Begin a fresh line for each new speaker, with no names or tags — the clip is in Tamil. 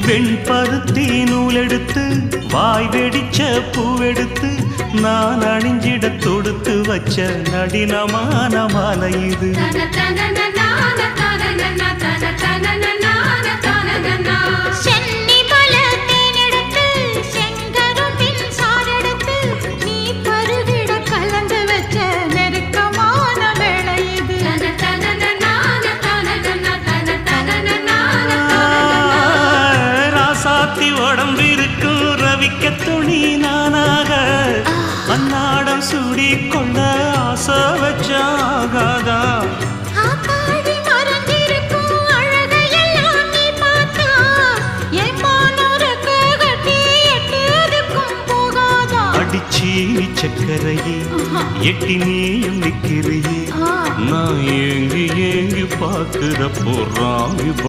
வெண்பருத்தி நூலெடுத்து வாய் வெடிச்ச பூவெடுத்து நான் அணிஞ்சிட தொடுத்து வச்ச நடினமான மாலை இது. உடம்பிருக்கும் ரவிக்க துணி நானாக அன்னாடம் சூடி கொண்ட ஆசை வச்சாகாதா. அடிச்சி சக்கரையே எட்டி நீயும் நிற்கிறியே நான் ஏங்கி ஏங்கி பார்க்கிற போறாங்க.